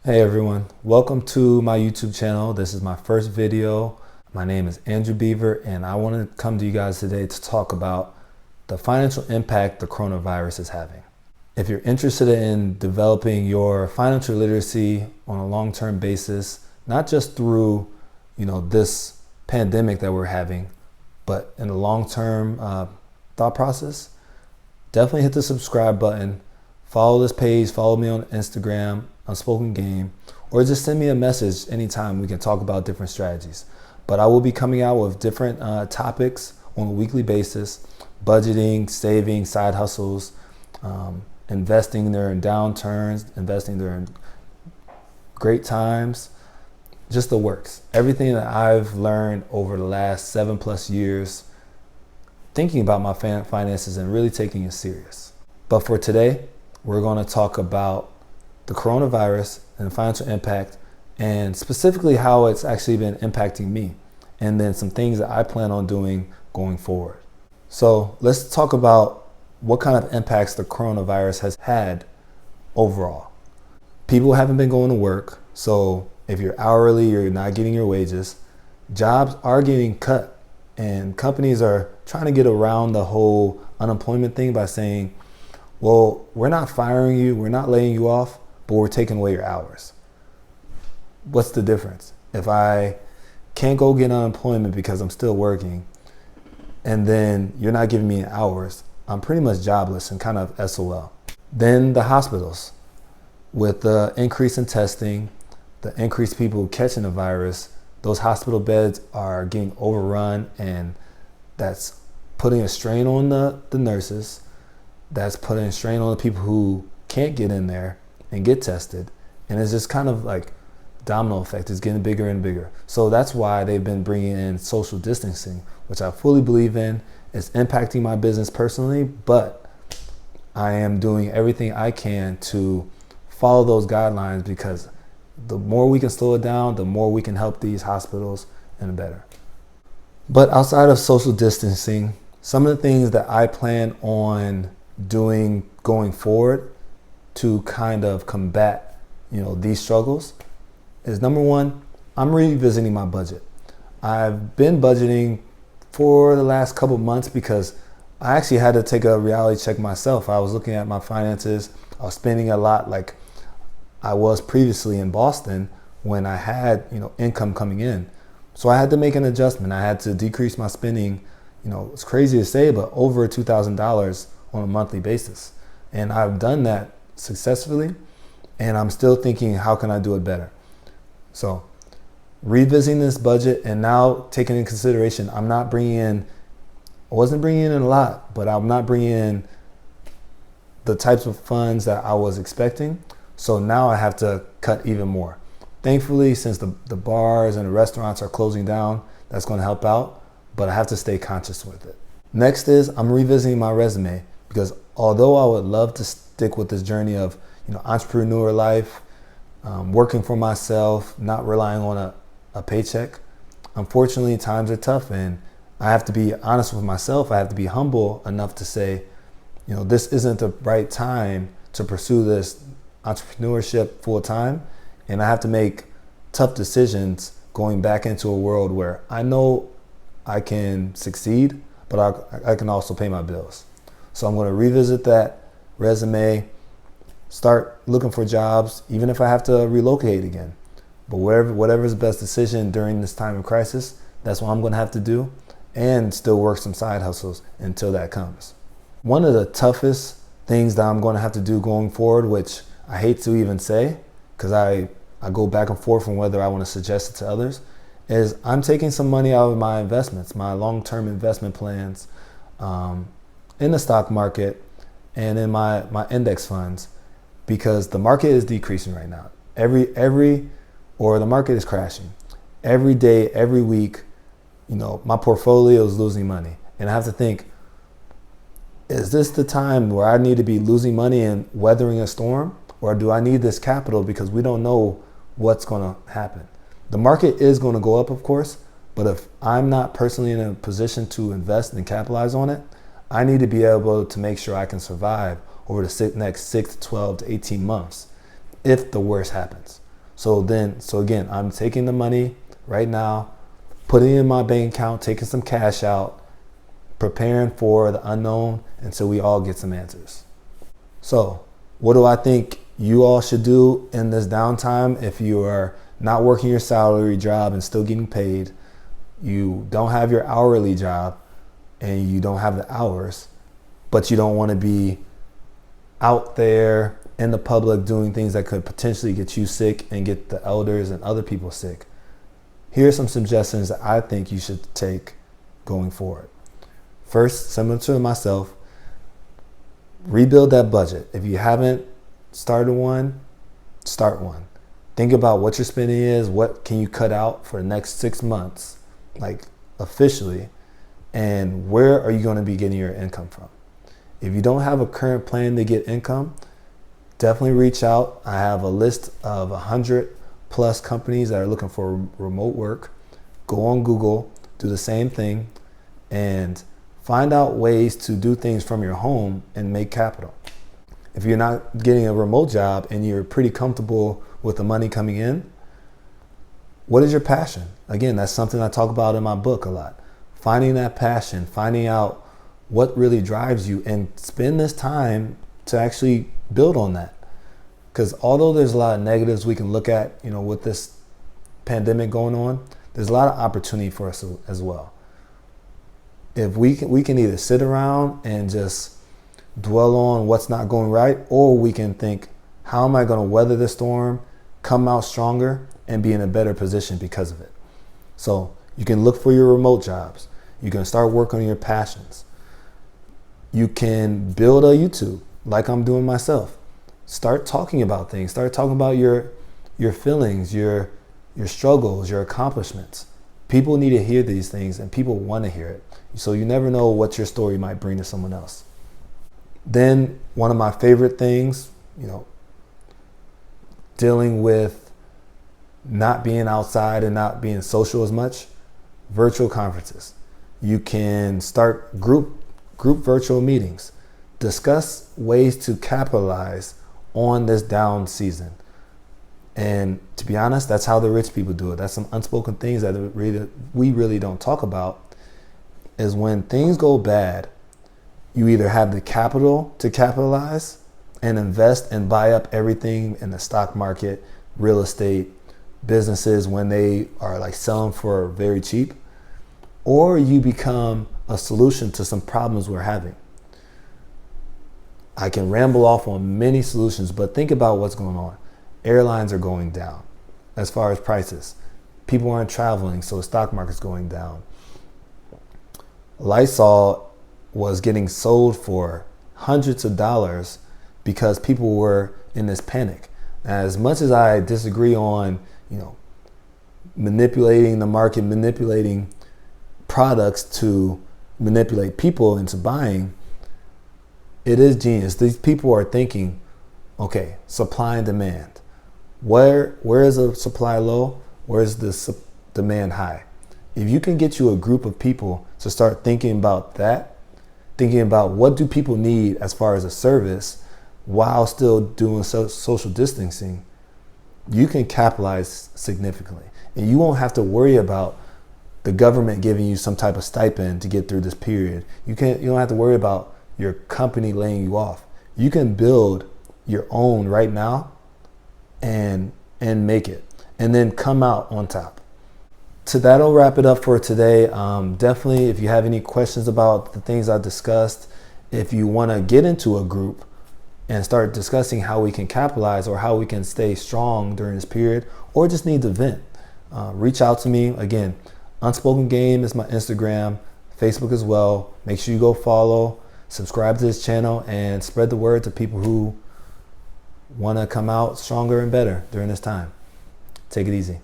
Hey everyone, welcome to my YouTube channel. This is my first video. My name is Andrew Beaver and I want to come to you guys today to talk about the financial impact the coronavirus is having. If you're interested in developing your financial literacy on a long-term basis, not just through this pandemic that we're having, but in a long-term thought process, definitely hit the subscribe button. Follow this page, follow me on Instagram, UnSpoken Game, or just send me a message anytime. We can talk about different strategies. But I will be coming out with different topics on a weekly basis: budgeting, saving, side hustles, investing during downturns, investing during great times, just the works. Everything that I've learned over the last 7+ years, thinking about my finances and really taking it serious. But for today, we're going to talk about the coronavirus and the financial impact, and specifically how it's actually been impacting me, and then some things that I plan on doing going forward. So let's talk about what kind of impacts the coronavirus has had overall. People haven't been going to work, so if you're hourly, you're not getting your wages. Jobs are getting cut, and companies are trying to get around the whole unemployment thing by saying, well, we're not firing you, we're not laying you off, but we're taking away your hours. What's the difference? If I can't go get unemployment because I'm still working, and then you're not giving me hours, I'm pretty much jobless and kind of SOL. Then the hospitals, with the increase in testing, the increased people catching the virus, those hospital beds are getting overrun, and that's putting a strain on the nurses. That's putting a strain on the people who can't get in there and get tested. And it's just kind of like domino effect. It's getting bigger and bigger. So that's why they've been bringing in social distancing, which I fully believe in. It's impacting my business personally, but I am doing everything I can to follow those guidelines, because the more we can slow it down, the more we can help these hospitals and the better. But outside of social distancing, some of the things that I plan on doing going forward to kind of combat these struggles is, number one, I'm revisiting my budget. I've been budgeting for the last couple months because I actually had to take a reality check myself. I was looking at my finances. I was spending a lot like I was previously in Boston when I had income coming in. So I had to make an adjustment. I had to decrease my spending. It's crazy to say, but over $2,000 on a monthly basis. And I've done that successfully, and I'm still thinking, how can I do it better? So revisiting this budget, and now taking into consideration, I wasn't bringing in a lot, but I'm not bringing in the types of funds that I was expecting. So now I have to cut even more. Thankfully, since the bars and the restaurants are closing down, that's going to help out, but I have to stay conscious with it. Next is, I'm revisiting my resume, because although I would love to stick with this journey of entrepreneur life, working for myself, not relying on a paycheck, unfortunately times are tough, and I have to be honest with myself. I have to be humble enough to say, this isn't the right time to pursue this entrepreneurship full time, and I have to make tough decisions going back into a world where I know I can succeed, but I can also pay my bills. So I'm going to revisit that resume, start looking for jobs, even if I have to relocate again. But whatever's the best decision during this time of crisis, that's what I'm going to have to do, and still work some side hustles until that comes. One of the toughest things that I'm going to have to do going forward, which I hate to even say, because I go back and forth on whether I want to suggest it to others, is I'm taking some money out of my investments, my long-term investment plans, in the stock market and in my index funds, because the market is decreasing right now. The market is crashing. Every day, every week, my portfolio is losing money. And I have to think, is this the time where I need to be losing money and weathering a storm? Or do I need this capital because we don't know what's going to happen? The market is going to go up, of course, but if I'm not personally in a position to invest and capitalize on it, I need to be able to make sure I can survive over the next 6 to 12 to 18 months if the worst happens. So again, I'm taking the money right now, putting it in my bank account, taking some cash out, preparing for the unknown until we all get some answers. So what do I think you all should do in this downtime? If you are not working your salary job and still getting paid, you don't have your hourly job and you don't have the hours, but you don't want to be out there in the public doing things that could potentially get you sick and get the elders and other people sick. Here are some suggestions that I think you should take going forward. First, similar to myself, rebuild that budget. If you haven't started one, start one. Think about what your spending is, what can you cut out for the next 6 months, like officially, and where are you going to be getting your income from? If you don't have a current plan to get income, definitely reach out. I have a list of 100 plus companies that are looking for remote work. Go on Google, do the same thing, and find out ways to do things from your home and make capital. If you're not getting a remote job and you're pretty comfortable with the money coming in, what is your passion? Again, that's something I talk about in my book a lot. Finding that passion, finding out what really drives you, and spend this time to actually build on that. Because although there's a lot of negatives we can look at, with this pandemic going on, there's a lot of opportunity for us as well. If we can either sit around and just dwell on what's not going right, or we can think, how am I going to weather the storm, come out stronger, and be in a better position because of it. So you can look for your remote jobs. You can start working on your passions. You can build a YouTube like I'm doing myself. Start talking about things. Start talking about your feelings, your struggles, your accomplishments. People need to hear these things, and people want to hear it. So you never know what your story might bring to someone else. Then one of my favorite things, dealing with not being outside and not being social as much, virtual conferences. You can start group virtual meetings. Discuss ways to capitalize on this down season. And to be honest, that's how the rich people do it. That's some unspoken things that we really don't talk about, is when things go bad, you either have the capital to capitalize and invest and buy up everything in the stock market, real estate, businesses when they are like selling for very cheap, or you become a solution to some problems we're having. I can ramble off on many solutions, but think about what's going on. Airlines are going down as far as prices. People aren't traveling, so the stock market's going down. Lysol was getting sold for hundreds of dollars because people were in this panic. As much as I disagree on, manipulating the market, manipulating products to manipulate people into buying, it is genius. These people are thinking, okay, supply and demand. Where is the supply low? Where is the demand high? If you can get you a group of people to start thinking about that, thinking about what do people need as far as a service while still doing social distancing, you can capitalize significantly. And you won't have to worry about the government giving you some type of stipend to get through this period. You don't have to worry about your company laying you off. You can build your own right now and make it, and then come out on top. So that'll wrap it up for today. Definitely, if you have any questions about the things I discussed, if you want to get into a group and start discussing how we can capitalize or how we can stay strong during this period, or just need to vent, reach out to me. Again, UnSpoken Game is my Instagram, Facebook as well. Make sure you go follow, subscribe to this channel, and spread the word to people who want to come out stronger and better during this time. Take it easy.